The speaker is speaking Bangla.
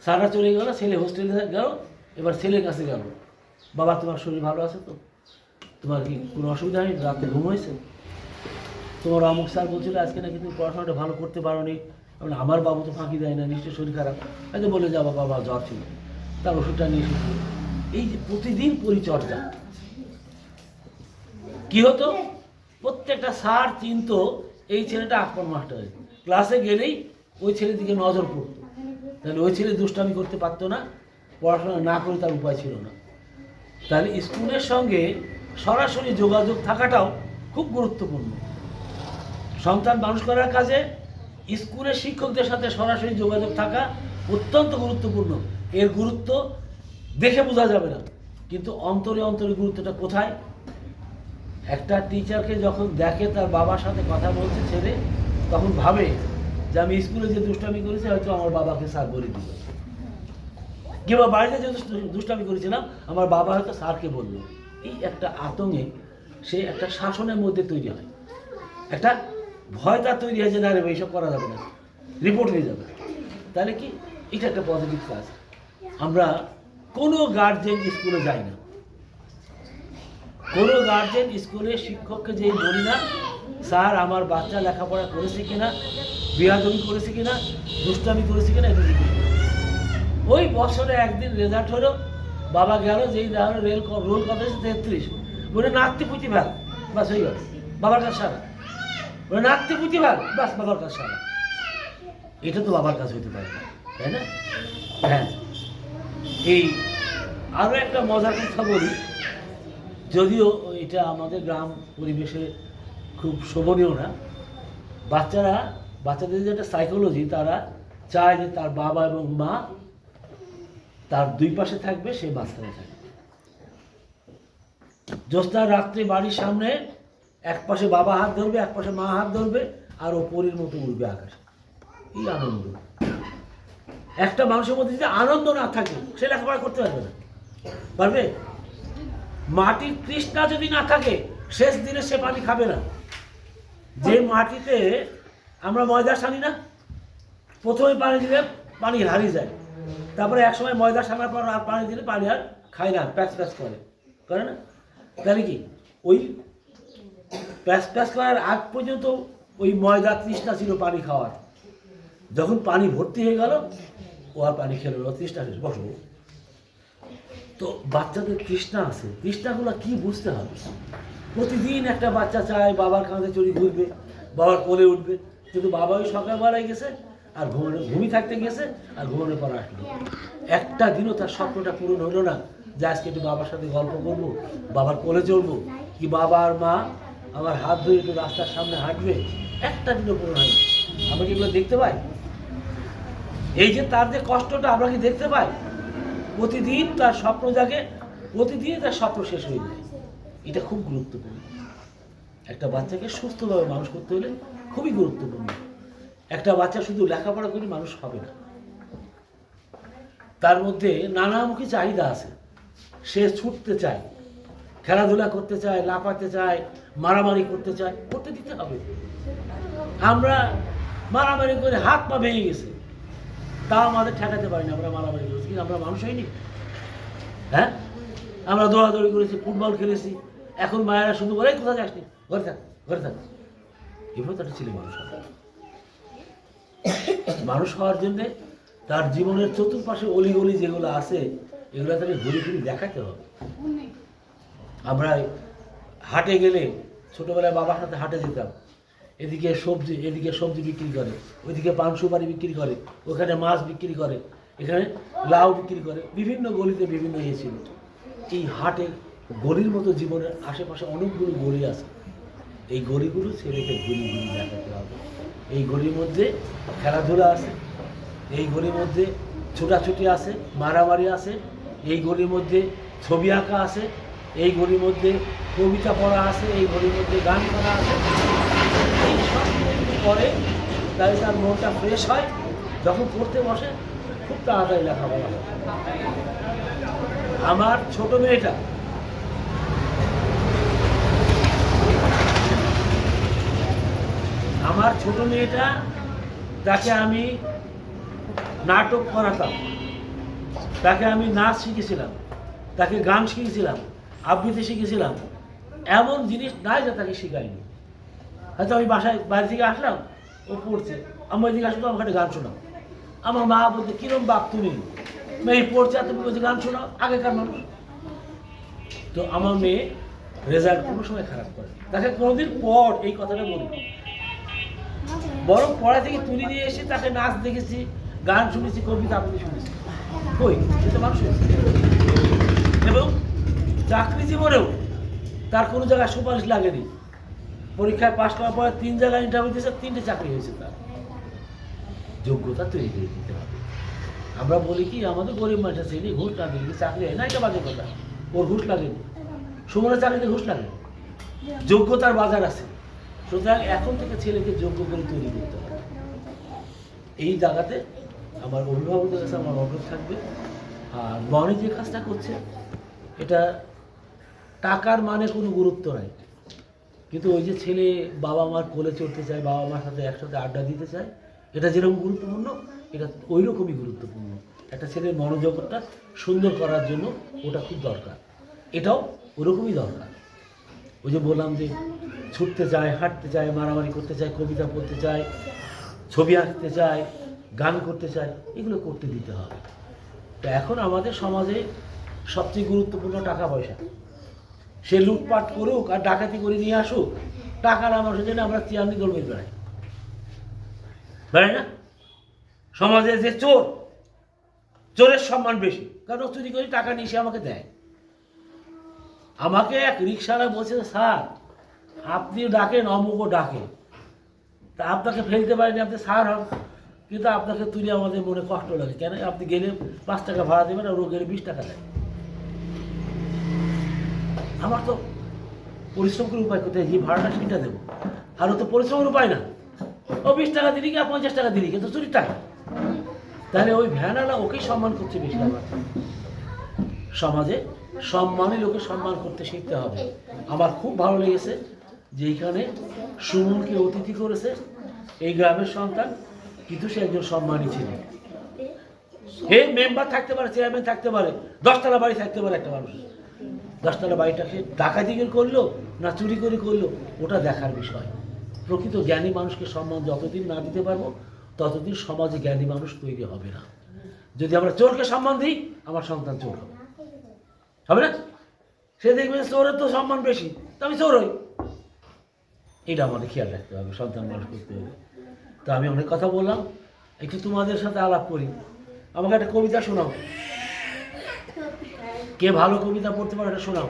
সারা চলে গেল, ছেলে হোস্টেলে গেল, এবার ছেলের কাছে গেল, বাবা তোমার শরীর ভালো আছে তো, তোমার কি কোনো অসুবিধা নেই, রাতে ঘুম হয়েছে? তোমার অমুক স্যার বলছিল আজকে নাকি তুমি পড়াশোনাটা ভালো করতে পারো নি। আমার বাবু তো ফাঁকি দেয় না, নিশ্চয়ই শরীর খারাপ। হয়তো বলে যাবো বাবা জ্বর ছিল, তার ওষুধটা নিয়ে এসেছিল। এই যে প্রতিদিন পরিচর্যা, কি হতো, প্রত্যেকটা স্যার চিনত এই ছেলেটা আপন মাস্টার, ক্লাসে গেলেই ওই ছেলের দিকে নজর পড়তো, তাহলে ওই ছেলে দুষ্টামি করতে পারতো না, পড়াশোনা না করে তার উপায় ছিল না। তাহলে স্কুলের সঙ্গে সরাসরি যোগাযোগ থাকাটাও খুব গুরুত্বপূর্ণ। সন্তান মানুষ করার কাজে স্কুলের শিক্ষকদের সাথে সরাসরি যোগাযোগ থাকা অত্যন্ত গুরুত্বপূর্ণ। এর গুরুত্ব দেখে বোঝা যাবে না, কিন্তু অন্তরে অন্তরে গুরুত্বটা কোথায়? একটা টিচারকে যখন দেখে তার বাবার সাথে কথা বলছে ছেলে, তখন ভাবে যে আমি স্কুলে যে দুষ্টামি করেছি হয়তো আমার বাবাকে স্যার বলে দিল, কিংবা বাড়িতে যে দুষ্টামি করেছিলাম আমার বাবা হয়তো স্যারকে বললো। এই একটা আতঙ্কে সে একটা শাসনের মধ্যে তৈরি হয়, একটা ভয় তার তৈরি হয়েছে, না রে এইসব করা যাবে না, রিপোর্ট হয়ে যাবে। তাহলে কি এটা একটা পজিটিভ কাজ। আমরা কোনো গার্জেন স্কুলে যাই না, কোনো গার্জেন স্কুলে শিক্ষককে যেই বলি না স্যার আমার বাচ্চা লেখাপড়া করেছে কিনা, বেয়াদবি করেছে কিনা, দুষ্টামি করেছে কিনা, এটা জিজ্ঞেস করি। ওই বছরে একদিন রেজাল্ট হলো, বাবা গেল, যেই রোল কত হয়েছে 33, বলে নাতি পুঁতি ভাগ, বাস হয়ে গেল, বাবার কাছে সারা, বলে নাতি পুঁতি ভাগ, বাস বাবার কাছে সারা। এটা তো বাবার কাছে হইতে পারে না, তাই না? হ্যাঁ, এই আরও একটা মজার কথা বলি, যদিও এটা আমাদের গ্রাম পরিবেশে খুব শোভনীয় না। বাচ্চাদের যে একটা সাইকোলজি, তারা চায় যে তার বাবা এবং মা তার দুই পাশে থাকবে, সে মাঝখানে থাকবে। জ্যোৎস্নার রাত্রে বাড়ির সামনে এক পাশে বাবা হাত ধরবে, এক পাশে মা হাত ধরবে, আর ও পরীর মতো উঠবে আকাশে। এই আনন্দ। একটা মানুষের মধ্যে যদি আনন্দ না থাকে সে লেখাপড়া করতে পারবে না, পারবে? মাটির তৃষ্ণা যদি না থাকে শেষ দিনে সে পানি খাবে না। যে মাটিতে আমরা ময়দা সানি না, প্রথমে পানি দিলে পানি হারিয়ে যায়, তারপরে একসময় ময়দা সানার পর আর পানি দিলে পানি আর খায় না, প্যাচ প্যাচ করে না? তাহলে কি ওই প্যাচ প্যাচ করার আগ পর্যন্ত ওই ময়দা তৃষ্ণা ছিল পানি খাওয়ার, যখন পানি ভর্তি হয়ে গেল ও আর পানি খেলো না, তৃষ্ণা শেষ, বসবো। তো বাচ্চাদের তৃষ্ণা আছে, তৃষ্ণাগুলো কি বুঝতে হবে। প্রতিদিন একটা বাচ্চা চায় বাবার কাঁধে চড়ি ঘুরবে, বাবার কোলে উঠবে, কিন্তু বাবা ওই সকালবেলায় গেছে আর ঘুমি থাকতে গেছে, আর ঘুমানোর পর আসলো। একটা দিনও তার স্বপ্নটা পূরণ হলো না যে আজকে একটু বাবার সাথে গল্প করবো, বাবার কোলে চড়বো, কি বাবা আর মা আমার হাত ধরে একটু রাস্তার সামনে হাঁটবে, একটা দিনও পূরণ হয়নি। আমরা কি এগুলো দেখতে পাই? এই যে তার যে কষ্টটা আমরা কি দেখতে পাই? প্রতিদিন তার স্বপ্ন জাগে, প্রতিদিন তার স্বপ্ন শেষ হয়ে যায়। এটা খুব গুরুত্বপূর্ণ। একটা বাচ্চাকে সুস্থভাবে মানুষ করতে হলে খুবই গুরুত্বপূর্ণ। একটা বাচ্চা শুধু লেখাপড়া করে মানুষ হবে না, তার মধ্যে নানামুখী চাহিদা আছে। সে ছুটতে চায়, খেলাধুলা করতে চায়, লাফাতে চায়, মারামারি করতে চায়, করতে দিতে হবে। আমরা মারামারি করে হাত পা ভেঙে গেছে, তা আমাদের ঠেকাতে পারি না, আমরা মারামারি করেছি, কিন্তু আমরা মানুষ হইনি। হ্যাঁ, আমরা দৌড়াদৌড়ি করেছি, ফুটবল খেলেছি, এখন মায়েরা শুধু বলে কোথায় যাসনি, ঘরে থাক, ঘরে থাক। এভাবে তার ছেলে মানুষ হবে। মানুষ হওয়ার জন্যে তার জীবনের চতুর্পাশে অলিগলি যেগুলো আছে এগুলো তাকে ঘুরে ঘুরে দেখাতে হবে। আমরা হাটে গেলে ছোটোবেলায় বাবার সাথে হাটে যেতাম, এদিকে সবজি বিক্রি করে, ওইদিকে পান সুপারি বিক্রি করে, ওখানে মাছ বিক্রি করে, এখানে লাউ বিক্রি করে, বিভিন্ন গলিতে বিভিন্ন ইয়ে ছিল। এই হাটে গলির মতো জীবনের আশেপাশে অনেকগুলো গলি আছে, এই গলিগুলো ছেলেকে ঘুরি ঘুরি দেখাতে হবে। এই গলির মধ্যে খেলাধুলা আছে, এই গলির মধ্যে ছোটাছুটি আছে, মারামারি আছে, এই গলির মধ্যে ছবি আঁকা আছে, এই গলির মধ্যে কবিতা পড়া আছে, এই গলির মধ্যে গান করা আছে। এই সব করে তাই তার মনটা ফ্রেশ হয়, যখন পড়তে বসে খুব তাড়াতাড়ি লেখাপড়া হয়। আমার ছোট মেয়েটা তাকে আমি নাটক করাতাম, তাকে আমি নাচ শিখেছিলাম, তাকে গান শিখেছিলাম, আবৃত্তি শিখেছিলাম। এমন জিনিস নাই যা তাকে শিখাইনি। হয়তো আমি বাসায় বাইরে থেকে আসলাম, ও পড়ছে, আমি ওইদিকে আসলাম, আমাকে একটা গান শোনাও। আমার মা বলতে কিরম বাপ তুমি, মেয়ে পড়ছে আর তুমি বলছে গান শোনাও, আগেকার মানুষ। তো আমার মেয়ে রেজাল্ট কোনো সময় খারাপ করে, তাকে কোনোদিন পর এই কথাটা বলি, বরং পড়া থেকে তুলে নিয়ে এসে তাকে নাচ দেখেছি, গান শুনেছি, কবিতা আবৃত্তি শুনেছি। কই এটা মানুষ হয়েছে। এবং চাকরি জীবনেও তার কোনো জায়গায় সুপারিশ লাগেনি। পরীক্ষায় পাশ করার পরে 3 জায়গায় ইন্টারভিউ দিয়েছে, 3টে চাকরি হয়েছে তার। যোগ্যতা তৈরি করে দিতে হবে। আমরা বলি কি আমাদের গরিব মানুষের ছেলে ঘুষ না দিলে চাকরি হয় না, এটা বাজে কথা। ওর ঘুষ লাগেনি, সুমনের চাকরিতে ঘুষ লাগে, যোগ্যতার বাজার আছে। সুতরাং এখন থেকে ছেলেকে যোগ্য করে তৈরি করতে হবে। এই জায়গাতে আমার অভিভাবকদের কাছে আমার অনুরোধ থাকবে। আর মনে যে কাজটা করছে এটা টাকার মানে কোনো গুরুত্ব নাই, কিন্তু ওই যে ছেলে বাবা মার কোলে চড়তে চায়, বাবা মার সাথে একসাথে আড্ডা দিতে চায়, এটা যেরকম গুরুত্বপূর্ণ এটা ওই রকমই গুরুত্বপূর্ণ। একটা ছেলের মনোজগৎটা সুন্দর করার জন্য ওটা খুব দরকার, এটাও ওরকমই দরকার। ওই যে বললাম যে ছুটতে চায়, হাঁটতে চায়, মারামারি করতে চায়, কবিতা পড়তে চায়, ছবি আঁকতে চায়, গান করতে চায়, এগুলো করতে দিতে হবে। তো এখন আমাদের সমাজে সবচেয়ে গুরুত্বপূর্ণ টাকা পয়সা। সে লুটপাট করুক আর ডাকাতি করে নিয়ে আসুক, টাকার মানুষের জন্য আমরা চিয়ানি দৌড় বেড়াই, বেড়াই না? সমাজে যে চোর, চোরের সম্মান বেশি, কারণ চুরি করে টাকা নিয়ে সে আমাকে দেয়। আমাকে এক রিক্সাওয়ালা বলছে, স্যার আপনি ডাকেন অমুকও ডাকে, তা আপনাকে ফেলতে পারেনি, আপনি স্যার হন, কিন্তু আপনাকে তুলে আমাদের মনে কষ্ট লাগে। কেন? আপনি গেলে 5 টাকা ভাড়া দেবেন আর ও গেলে 20 টাকা দেয়। আমার তো পরিশ্রম করে উপায় করতে, যে ভাড়াটা সেটা দেবো, আর ও তো পরিশ্রমের উপায় না, ও 20 টাকা দিলি কি 50 টাকা দিলি, কিন্তু চুরির টাকা। তাহলে ওই ভ্যানওয়ালা ওকেই সম্মান করছে বেশি। আমার সমাজে সম্মানী লোকে সম্মান করতে শিখতে হবে। আমার খুব ভালো লেগেছে যে এইখানে সুমনকে অতিথি করেছে এই গ্রামের সন্তান, কিন্তু সে একজন সম্মানী ছিলেন। এই মেম্বার থাকতে পারে, চেয়ারম্যান থাকতে পারে, 10তলা বাড়ি থাকতে পারে একটা মানুষ, 10তলা বাড়িটাকে ডাকাতি করে করলো না চুরি করে করলো ওটা দেখার বিষয়। প্রকৃত জ্ঞানী মানুষকে সম্মান যতদিন না দিতে পারবো ততদিন সমাজে জ্ঞানী মানুষ তৈরি হবে না। যদি আমরা চোরকে সম্মান দিই, আমার সন্তান চোর হবে, হবে না? সে দেখবে চোরের তো সম্মান বেশি, তো আমি চোর হই। এটা আমাদের খেয়াল রাখতে হবে, সন্তান মানুষ করতে হবে। তো আমি অনেক কথা বললাম, একটু তোমাদের সাথে আলাপ করি। আমাকে একটা কবিতা শোনাও, কে ভালো কবিতা পড়তে পারো এটা শোনাও।